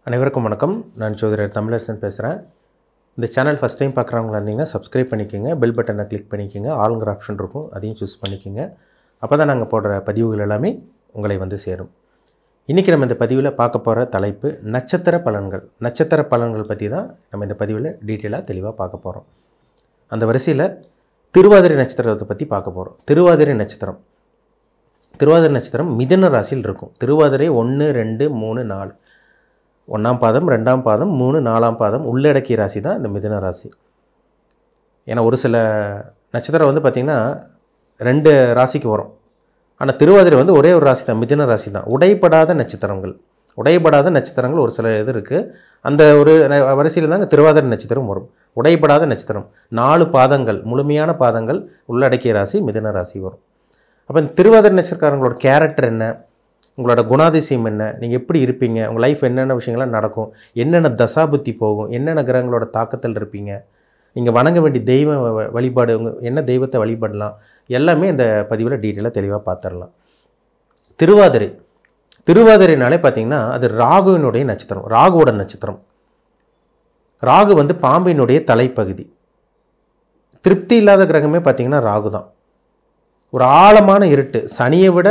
அனைவருக்கும் வணக்கம். நான் ஜோதிடர் தமிழரசன் பேசுகிறேன். இந்த சேனல் ஃபஸ்ட் டைம் பார்க்குறவங்களா இருந்தீங்கன்னா சப்ஸ்கிரைப் பண்ணிக்கோங்க, பெல் பட்டனை கிளிக் பண்ணிக்கோங்க, ஆளுங்கிற ஆப்ஷன் இருக்கும், அதையும் சூஸ் பண்ணிக்கோங்க. அப்போ தான் நாங்கள் போடுற பதிவுகள் எல்லாமே உங்களை வந்து சேரும். இன்றைக்கி நம்ம இந்த பதிவில் பார்க்க போகிற தலைப்பு நட்சத்திர பலன்கள். நட்சத்திர பலன்கள் பற்றி தான் நம்ம இந்த பதிவில் டீட்டெயிலாக தெளிவாக பார்க்க போகிறோம். அந்த வரிசையில் திருவாதிரை நட்சத்திரத்தை பற்றி பார்க்க போகிறோம். திருவாதிரை நட்சத்திரம் மிதுன ராசியில் இருக்கும். திருவாதிரை 1, 2, 3, 4 1ஆம் பாதம், 2ஆம் பாதம், 3, 4ஆம் பாதம் உள்ளடக்கிய ராசி தான் இந்த மிதுன ராசி. ஏன்னா ஒரு சில நட்சத்திரம் வந்து பார்த்திங்கன்னா 2 ராசிக்கு வரும். ஆனால் திருவாதிரை வந்து ஒரே ஒரு ராசி தான், மிதுன ராசி தான். உடைப்படாத நட்சத்திரங்கள் ஒரு சில இது இருக்குது. அந்த ஒரு வரிசையில் தாங்க திருவாதிரை நட்சத்திரம் வரும். உடைப்படாத நட்சத்திரம் 4 பாதங்கள், முழுமையான பாதங்கள் உள்ளடக்கிய ராசி மிதுன ராசி வரும். அப்போ இந்த திருவாதிரை நட்சத்திரக்காரங்களோட கேரக்டர் என்ன, உங்களோட குணாதிசயம் என்ன, நீங்கள் எப்படி இருப்பீங்க, உங்கள் லைஃப் என்னென்ன விஷயங்கள்லாம் நடக்கும், என்னென்ன தசாபுத்தி போகும், என்னென்ன கிரகங்களோட தாக்கத்தில் இருப்பீங்க, நீங்கள் வணங்க வேண்டிய தெய்வ வழிபாடு, என்ன தெய்வத்தை வழிபடலாம், எல்லாமே இந்த பதிவில் டீட்டெயிலாக தெளிவாக பார்த்துடலாம். திருவாதிரைனாலே பார்த்திங்கன்னா அது ராகுவினுடைய நட்சத்திரம், ராகுவோட நட்சத்திரம். ராகு வந்து பாம்பினுடைய தலைப்பகுதி. திருப்தி இல்லாத கிரகமே பார்த்திங்கன்னா ராகு தான். ஒரு ஆழமான இருட்டு, சனியை விட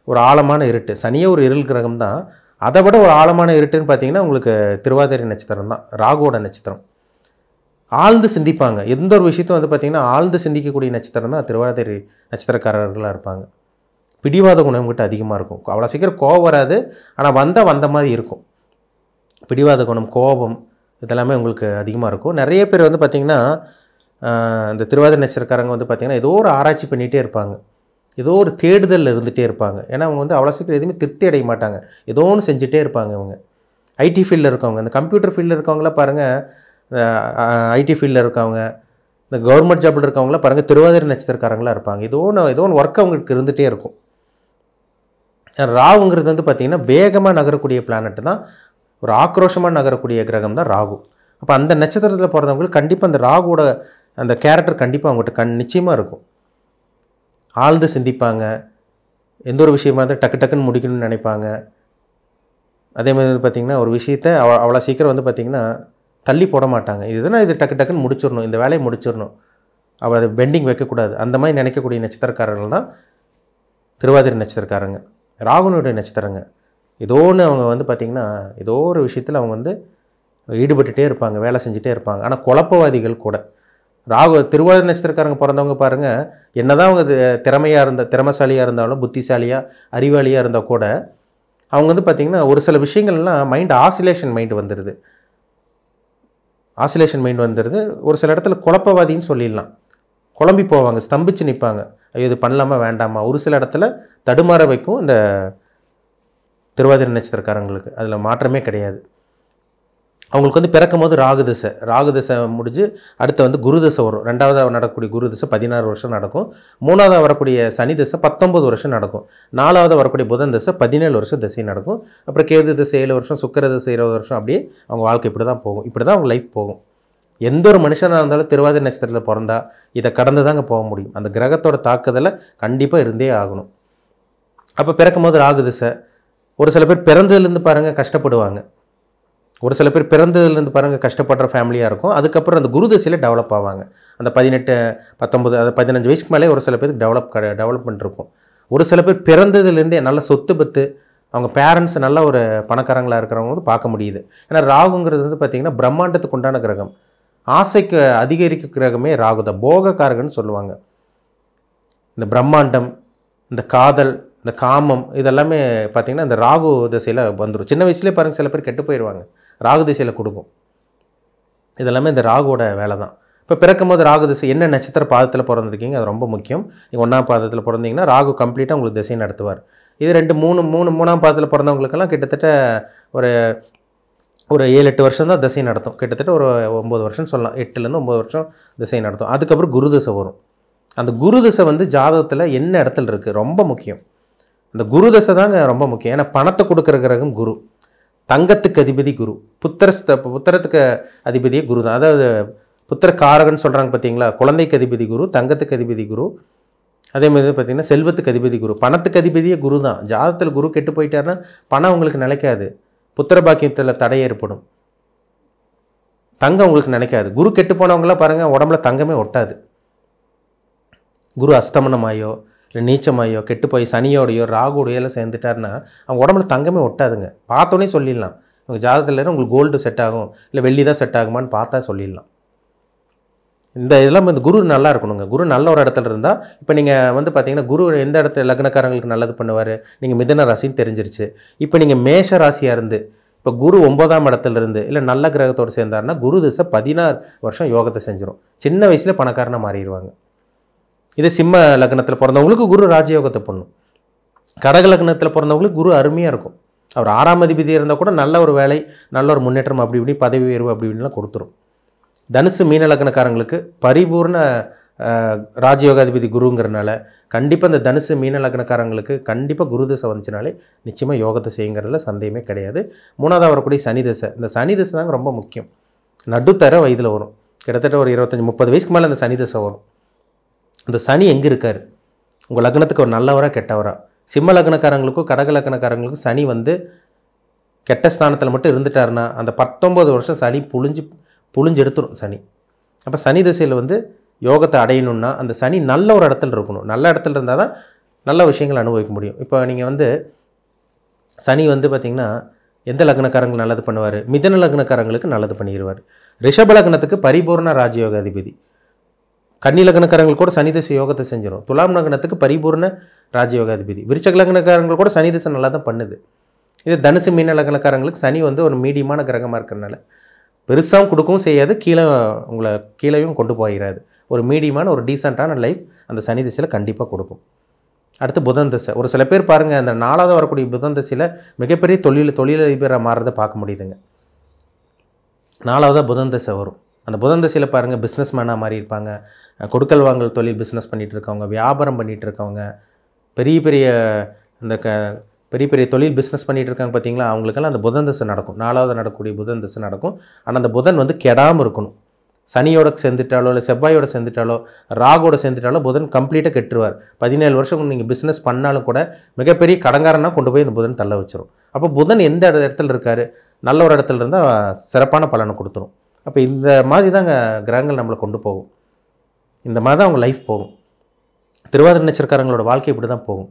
ஒரு ஆழமான இருட்டு. சனியே ஒரு இருள் கிரகம் தான், அதை விட ஒரு ஆழமான இருட்டுன்னு பார்த்தீங்கன்னா உங்களுக்கு திருவாதிரை நட்சத்திரம் தான், ராகுவோட நட்சத்திரம். ஆழ்ந்து சிந்திப்பாங்க. எந்த ஒரு விஷயத்தையும் வந்து பார்த்திங்கன்னா ஆழ்ந்து சிந்திக்கக்கூடிய நட்சத்திரம் தான் திருவாதிரை நட்சத்திரக்காரர்களாக இருப்பாங்க. பிடிவாத குணம் கிட்ட அதிகமாக இருக்கும். அவ்வளோ சீக்கிரம் கோபம் வராது, ஆனால் வந்த மாதிரி இருக்கும். பிடிவாத குணம், கோபம் இதெல்லாமே உங்களுக்கு அதிகமாக இருக்கும். நிறைய பேர் வந்து பார்த்திங்கன்னா இந்த திருவாதிரை நட்சத்திரக்காரங்க வந்து பார்த்திங்கன்னா ஏதோ ஒரு ஆராய்ச்சி பண்ணிகிட்டே இருப்பாங்க, ஏதோ ஒரு தேடுதலில் இருந்துகிட்டே இருப்பாங்க. ஏன்னா அவங்க வந்து அவ்வளோ சீக்கிரம் எதுவுமே திருப்தி அடைய மாட்டாங்க, ஏதோ ஒன்று செஞ்சுட்டே இருப்பாங்க. அவங்க ஐடி ஃபீல்டில் இருக்கவங்க, இந்த கம்ப்யூட்டர் ஃபீல்டில் இருக்கவங்களாம் பாருங்கள், ஐடி ஃபீல்டில் இருக்கவங்க, இந்த கவர்மெண்ட் ஜாபில் இருக்கவங்களாம் பாருங்கள் திருவாதிரை நட்சத்திரக்காரங்களாக இருப்பாங்க. ஏதோ ஒன்று ஒர்க் அவங்களுக்கு இருந்துகிட்டே இருக்கும். ராகுங்கிறது வந்து பார்த்திங்கன்னா வேகமாக நகரக்கூடிய பிளானட் தான், ஒரு ஆக்ரோஷமாக நகரக்கூடிய கிரகம் தான் ராகு. அப்போ அந்த நட்சத்திரத்தில் பிறந்தவங்களுக்கு கண்டிப்பாக அந்த ராகுவோட அந்த கேரக்டர் கண்டிப்பாக அவங்ககிட்ட நிச்சயமாக இருக்கும். ஆழ்ந்து சிந்திப்பாங்க, எந்த ஒரு விஷயமா இருந்தால் டக்குன்னு முடிக்கணும்னு நினைப்பாங்க. அதே மாதிரி வந்து பார்த்திங்கன்னா ஒரு விஷயத்தை அவ்வளோ சீக்கிரம் வந்து பார்த்திங்கன்னா தள்ளி போட மாட்டாங்க. இதுதான் இது டக்குன்னு முடிச்சிடணும், இந்த வேலையை முடிச்சிடணும், அவள் அதை பெண்டிங் வைக்கக்கூடாது, அந்த மாதிரி நினைக்கக்கூடிய நட்சத்திரக்காரர்கள் தான் திருவாதிரை நட்சத்திரக்காரங்க. ராகுனுடைய நட்சத்திரங்க ஏதோ ஒன்று அவங்க வந்து பார்த்திங்கன்னா ஏதோ ஒரு விஷயத்தில் அவங்க வந்து ஈடுபட்டுகிட்டே இருப்பாங்க, வேலை செஞ்சுட்டே இருப்பாங்க. ஆனால் குழப்பவாதிகள் கூட. திருவாதிரை நட்சத்திரக்காரங்க பிறந்தவங்க பாருங்கள், என்ன தான் அவங்க திறமைசாலியாக இருந்தாலும், புத்திசாலியாக அறிவாளியாக இருந்தால் கூட அவங்க வந்து பார்த்திங்கன்னா ஒரு சில விஷயங்கள்லாம் மைண்ட் ஆசிலேஷன் மைண்ட் வந்துடுது. ஒரு சில இடத்துல குழப்பவாதின்னு சொல்லிடலாம். குழம்பி போவாங்க, ஸ்தம்பிச்சு நிற்பாங்க, ஐயோ இது பண்ணலாமா வேண்டாமா. ஒரு சில இடத்துல தடுமாற வைக்கும் இந்த திருவாதிரை நட்சத்திரக்காரங்களுக்கு, அதில் மாற்றமே கிடையாது. அவங்களுக்கு வந்து பிறக்கும் போது ராகு திசை முடிஞ்சு அடுத்து வந்து குரு திசை வரும். 2ஆவதாக நடக்கக்கூடிய குரு திசை 16 வருஷம் நடக்கும். 3ஆவதாக வரக்கூடிய சனி திசை 19 வருஷம் நடக்கும். 4ஆவதாக வரக்கூடிய புதன் திசை 17 வருஷம் திசை நடக்கும். அப்புறம் கேது திசை 7 வருஷம், சுக்கிர திசை 20 வருஷம். அப்படியே அவங்க வாழ்க்கை இப்படி தான் போகும், இப்படி தான் அவங்க லைஃப் போகும். எந்த ஒரு மனுஷனாக இருந்தாலும் திருவாதிரை நட்சத்திரத்தில் பிறந்தா இதை கடந்து தாங்க போக முடியும். அந்த கிரகத்தோட தாக்குதலை கண்டிப்பாக இருந்தே ஆகணும். அப்போ பிறக்கும் போது ராகு திசை. ஒரு சில பேர் பிறந்ததுலேருந்து பாருங்கள் கஷ்டப்படுவாங்க, ஒரு சில பேர் பிறந்ததுலேருந்து பாருங்கள் கஷ்டப்படுற ஃபேமிலியாக இருக்கும். அதுக்கப்புறம் அந்த குரு திசையில் டெவலப் ஆவாங்க. அந்த 18, 19, அது 15 வயசுக்கு மேலே ஒரு சில பேருக்கு டெவலப்மெண்ட் இருக்கும். ஒரு சில பேர் பிறந்ததுலேருந்தே நல்ல சொத்து பத்து, அவங்க பேரண்ட்ஸ் நல்ல ஒரு பணக்காரங்களாக இருக்கிறவங்க வந்து பார்க்க முடியுது. ஏன்னா ராகுங்கிறது வந்து பார்த்திங்கன்னா பிரம்மாண்டத்துக்கு உண்டான கிரகம், ஆசைக்கு அதிகரிக்க கிரகமே ராகு தான். போகக்காரகன்னு சொல்லுவாங்க. இந்த பிரம்மாண்டம், இந்த காதல், இந்த காமம் இதெல்லாமே பார்த்திங்கன்னா இந்த ராகு திசையில் வந்துடும். சின்ன வயசுலேயே பாருங்கள் சில பேர் கெட்டு போயிடுவாங்க, ராகு திசையில் கொடுக்கும். இதெல்லாமே இந்த ராகுவோட வேலை தான். இப்போ பிறக்கும் போது ராகு திசை என்ன நட்சத்திர பாதத்தில் பிறந்திருக்கீங்க அது ரொம்ப முக்கியம். நீங்கள் 1ஆம் பாதத்தில் பிறந்தீங்கன்னா ராகு கம்ப்ளீட்டாக உங்களுக்கு திசை நடத்துவார். இது 3ஆம் பாதத்தில் பிறந்தவங்களுக்கெல்லாம் கிட்டத்தட்ட ஒரு 7-8 வருஷம் தான் திசை நடத்தும். கிட்டத்தட்ட ஒரு 9 வருஷம் சொல்லலாம், 8லேருந்து 9 வருஷம் திசை நடத்தும். அதுக்கப்புறம் குரு திசை வரும். அந்த குரு திசை வந்து ஜாதகத்தில் என்ன இடத்துல இருக்குது ரொம்ப முக்கியம். அந்த குரு தசை தாங்க ரொம்ப முக்கியம். ஏன்னா பணத்தை கொடுக்குற கிரகம் குரு, தங்கத்துக்கு அதிபதி குரு, புத்திரத்துக்கு அதிபதியே குரு தான். அதாவது புத்திர காரகன்னு சொல்கிறாங்க பார்த்தீங்களா, குழந்தைக்கு அதிபதி குரு, தங்கத்துக்கு அதிபதி குரு, அதே மாதிரி பார்த்திங்கன்னா செல்வத்துக்கு அதிபதி குரு, பணத்துக்கு அதிபதியே குரு தான். ஜாதகத்தில் குரு கெட்டு போயிட்டாருன்னா பணம் உங்களுக்கு நிலைக்காது. புத்திர பாக்கியத்தில் தடை ஏற்படும். தங்கம் உங்களுக்கு நினைக்காது. குரு கெட்டு போனவங்களாம் பாருங்கள், உடம்புல தங்கமே ஒட்டாது. குரு அஸ்தமனமாயோ இல்லை நீச்சமாயோ கெட்டு போய் சனியோடையோ ராகுடையோ சேர்ந்துட்டாருன்னா அவங்க உடம்புல தங்கமே ஒட்டாதுங்க. பார்த்தோன்னே சொல்லிடலாம். உங்கள் ஜாதகத்தில் உங்களுக்கு கோல்டு செட் ஆகும் இல்லை வெள்ளி தான் செட் ஆகுமான்னு பார்த்தா சொல்லிடலாம். இதெல்லாம் இந்த குரு நல்லா இருக்கணுங்க. குரு நல்ல ஒரு இடத்துல இருந்தால், இப்போ நீங்கள் பார்த்தீங்கன்னா குரு எந்த இடத்துல லக்னக்காரங்களுக்கு நல்லது பண்ணுவார், நீங்கள் மிதுன ராசின்னு தெரிஞ்சிருச்சு. இப்போ நீங்கள் மேஷ ராசியாக இருந்து இப்போ குரு 9ஆம் இடத்துல இருந்து இல்லை நல்ல கிரகத்தோடு சேர்ந்தாருன்னா குரு திசை 16 வருஷம் யோகத்தை செஞ்சிடும். சின்ன வயசில் பணக்காரனாக மாறிடுவாங்க. இதே சிம்ம லக்னத்தில் பிறந்தவங்களுக்கு குரு ராஜயோகத்தை பண்ணும். கடக லக்னத்தில் பிறந்தவங்களுக்கு குரு அருமையாக இருக்கும். அவர் 6ஆம் அதிபதி இருந்தால் கூட நல்ல ஒரு வேலை, நல்ல ஒரு முன்னேற்றம், அப்படி இப்படி பதவி உயர்வு அப்படி இப்படின்லாம் கொடுத்துரும். தனுசு மீன லக்னக்காரங்களுக்கு பரிபூர்ண ராஜயோகாதிபதி குருங்கிறனால கண்டிப்பாக இந்த தனுசு மீன லக்னக்காரங்களுக்கு கண்டிப்பாக குரு தசை வந்துச்சுனாலே நிச்சயமாக யோகத்தை செய்யுங்கிறதுல சந்தேகமே கிடையாது. 3ஆவது வரக்கூடிய சனி தசை. இந்த சனி தசை தாங்க ரொம்ப முக்கியம். நடுத்தர வயதில் வரும். கிட்டத்தட்ட ஒரு 25-30 வயசுக்கு மேலே அந்த சனி தசை வரும். அந்த சனி எங்கே இருக்கார், உங்கள் லக்னத்துக்கு ஒரு நல்லவரா கெட்டவரா? சிம்ம லக்னக்காரங்களுக்கும் கடக லக்னக்காரங்களுக்கும் சனி கெட்ட ஸ்தானத்தில் மட்டும் இருந்துட்டாருன்னா அந்த 19 வருஷம் சனி புழிஞ்சு எடுத்துரும் சனி. அப்போ சனி திசையில் யோகத்தை அடையணும்னா அந்த சனி நல்ல ஒரு இடத்துல இருக்கணும். நல்ல இடத்துல இருந்தால் தான் நல்ல விஷயங்கள் அனுபவிக்க முடியும். இப்போ நீங்கள் சனி பார்த்திங்கன்னா எந்த லக்னக்காரங்களுக்கு நல்லது பண்ணுவார்? மிதன லக்னக்காரங்களுக்கு நல்லது பண்ணிடுவார். ரிஷப லக்னத்துக்கு பரிபூர்ண ராஜயோக அதிபதி. கன்னி லக்னக்காரங்களுக்கு கூட சனி திசை யோகத்தை செஞ்சிடும். துலாம் லக்னத்துக்கு பரிபூர்ண ராஜயோக அதிபதி. விருச்சக லக்னக்காரங்களுக்கு கூட சனி திசை நல்லா தான் பண்ணுது. இது தனுசு மீன லக்னக்காரங்களுக்கு சனி ஒரு மீடியமான கிரகமாக இருக்கிறனால பெருசாகவும் கொடுக்கவும் செய்யாது, உங்களை கீழேயும் கொண்டு போயிடாது. ஒரு மீடியமான ஒரு டீசெண்டான லைஃப் அந்த சனி திசையில் கண்டிப்பாக கொடுக்கும். அடுத்து புதன் திசை. ஒரு சில பேர் பாருங்கள், அந்த 4ஆவது வரக்கூடிய புதன் திசையில் மிகப்பெரிய தொழிலதிபராக மாறுறதை பார்க்க முடியுதுங்க. 4ஆவதாக புதன் திசை வரும். அந்த புதன் திசையில் பாருங்கள், பிஸ்னஸ் மேனாக மாறி இருப்பாங்க. கொடுக்கல் வாங்கல் தொழில் பிஸ்னஸ் பண்ணிகிட்டு இருக்கவங்க, வியாபாரம் பண்ணிகிட்டு இருக்கவங்க, பெரிய பெரிய தொழில் பிஸ்னஸ் பண்ணிகிட்டு இருக்காங்க பார்த்தீங்களா, அவங்களுக்கெல்லாம் அந்த புதன் திசை நடக்கும். 4ஆவது நடக்கக்கூடிய புதன் திசை நடக்கும். ஆனால் அந்த புதன் கெடாமல் இருக்கணும். சனியோட சேர்ந்துட்டாலோ இல்லை செவ்வாயோட சேர்ந்துட்டாலோ ராகோட சேர்ந்துட்டாலோ புதன் கம்ப்ளீட்டாக கெட்டுருவார். 17 வருஷம் நீங்கள் பிஸ்னஸ் பண்ணாலும் கூட மிகப்பெரிய கடங்காரனா கொண்டு போய் இந்த புதன் தள்ள வச்சிரும். அப்போ புதன் எந்த இடத்துல இருக்கார், நல்ல ஒரு இடத்துல இருந்தால் சிறப்பான பலனை கொடுத்துரும். அப்போ இந்த மாதிரி தாங்க கிரகங்கள் நம்மளை கொண்டு போகும். இந்த மாதிரி தான் அவங்க லைஃப் போகும். திருவாதிரை நட்சத்திரக்காரங்களோட வாழ்க்கை இப்படி தான் போகும்.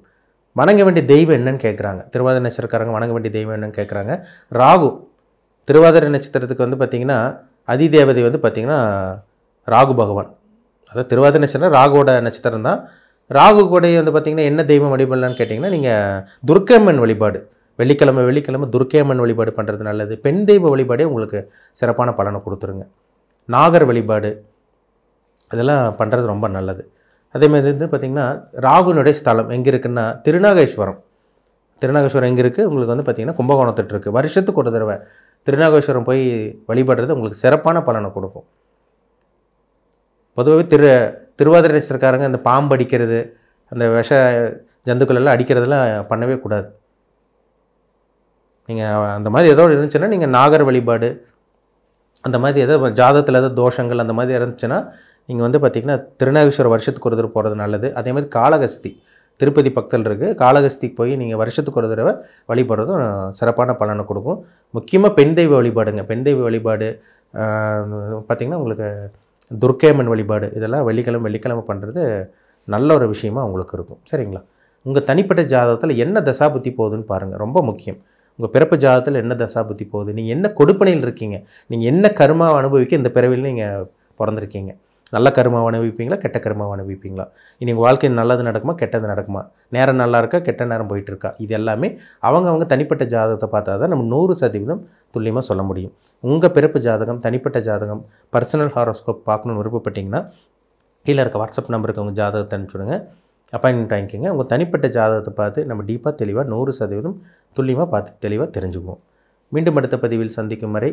வணங்க வேண்டிய தெய்வம் என்னன்னு கேட்குறாங்க. திருவாதிரை நட்சத்திரக்காரங்க வணங்க வேண்டிய தெய்வம் என்னன்னு கேட்குறாங்க. ராகு. திருவாதிரை நட்சத்திரத்துக்கு பார்த்திங்கன்னா அதிதேவதை பார்த்திங்கன்னா ராகு பகவான். அதாவது திருவாதிரை நட்சத்திரம் ராகுவோட நட்சத்திரம் தான். ராகு கூட பார்த்திங்கன்னா என்ன தெய்வம் வழிபடலான்னு கேட்டிங்கன்னா நீங்கள் துர்க்கையம்மன் வழிபாடு, வெள்ளிக்கிழமை துர்க்கையம்மன் வழிபாடு பண்ணுறது நல்லது. பெண் தெய்வ வழிபாடே உங்களுக்கு சிறப்பான பலனை கொடுத்துருங்க. நாகர் வழிபாடு இதெல்லாம் பண்ணுறது ரொம்ப நல்லது. அதேமாதிரி பார்த்திங்கன்னா ராகுனுடைய ஸ்தலம் எங்கே இருக்குன்னா திருநாகேஸ்வரம். திருநாகேஸ்வரம் எங்கே இருக்குது உங்களுக்கு பார்த்திங்கன்னா கும்பகோணத்துட்டு இருக்குது. வருஷத்துக்கு ஒரு தடவை திருநாகேஸ்வரம் போய் வழிபடுறது உங்களுக்கு சிறப்பான பலனை கொடுக்கும். பொதுவாகவே திருவாதிரை நட்சத்திரக்காரங்க அந்த பாம்பு அடிக்கிறது, அந்த விஷ ஜந்துக்கள் எல்லாம் அடிக்கிறதெல்லாம் பண்ணவே கூடாது. நீங்கள் அந்த மாதிரி ஏதோ இருந்துச்சுன்னா நீங்கள் நாகர் வழிபாடு, அந்த மாதிரி ஏதோ ஜாதகத்தில் ஏதோ தோஷங்கள் அந்த மாதிரி இருந்துச்சுன்னா நீங்கள் பார்த்திங்கன்னா திருநாகேஸ்வரம் வருஷத்துக்கு ஒரு தடவை போகிறது நல்லது. அதே மாதிரி காளகஸ்தி திருப்பதி பக்கத்தில் இருக்குது. காளகஸ்திக்கு போய் நீங்கள் வருஷத்துக்கு ஒரு தடவை வழிபடுறதும் சிறப்பான பலனை கொடுக்கும். முக்கியமாக பெண் தெய்வ வழிபாடுங்க. பெண் தெய்வ வழிபாடு பார்த்திங்கன்னா உங்களுக்கு துர்க்கையம்மன் வழிபாடு இதெல்லாம் வெள்ளிக்கிழமை பண்ணுறது நல்ல ஒரு விஷயமாக உங்களுக்கு இருக்கும். சரிங்களா? உங்கள் தனிப்பட்ட ஜாதகத்தில் என்ன தசாபுத்தி போகுதுன்னு பாருங்கள். ரொம்ப முக்கியம். உங்கள் பிறப்பு ஜாதகத்தில் என்ன தசாபுத்தி போகுது, நீங்கள் என்ன கொடுப்பனையில் இருக்கீங்க, நீங்கள் என்ன கர்மாவை அனுபவிக்க இந்த பிறவியில் நீங்கள் பிறந்திருக்கீங்க. நல்ல கர்மாவை அனுபவிப்பீங்களா, கெட்ட கர்மாவை அனுபவிப்பீங்களா, இனி உங்கள் வாழ்க்கையில் நல்லது நடக்குமா, கெட்டது நடக்குமா, நேரம் நல்லா இருக்கா, கெட்ட நேரம் போயிட்டுருக்கா, இது எல்லாமே அவங்க தனிப்பட்ட ஜாதகத்தை பார்த்தா தான் நம்ம 100% துல்லியமாக சொல்ல முடியும். உங்கள் பிறப்பு ஜாதகம், தனிப்பட்ட ஜாதகம், பர்சனல் ஹாரோஸ்கோப் பார்க்கணுன்னு விருப்பப்பட்டிங்கன்னா கீழே இருக்க வாட்ஸ்அப் நம்பருக்கு உங்கள் ஜாதகத்தை அனுப்பிச்சுடுங்க. அப்பாயின்மெண்ட் வாங்கிக்கோங்க. உங்கள் தனிப்பட்ட ஜாதகத்தை பார்த்து நம்ம டீப்பாக தெளிவாக 100% துல்லியமாக பார்த்து தெளிவாக தெரிஞ்சுக்குவோம். மீண்டும் அடுத்த பதிவில் சந்திக்கும் வரை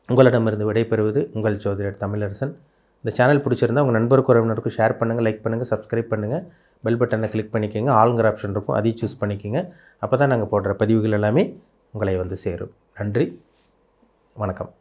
உங்களிடமிருந்து விடைபெறுவது உங்கள் ஜோதிடர் தமிழரசன். இந்த சேனல் பிடிச்சிருந்தால் உங்கள் நண்பருக்கு உறவினருக்கும் ஷேர் பண்ணுங்கள், லைக் பண்ணுங்கள், சப்ஸ்கிரைப் பண்ணுங்கள், பெல் பட்டனை கிளிக் பண்ணிக்கோங்க. ஆளுங்கிற ஆப்ஷன் இருக்கும், அதையும் சூஸ் பண்ணிக்கோங்க. அப்போ தான் நாங்கள் போடுற பதிவுகள் எல்லாமே உங்களை சேரும். நன்றி, வணக்கம்.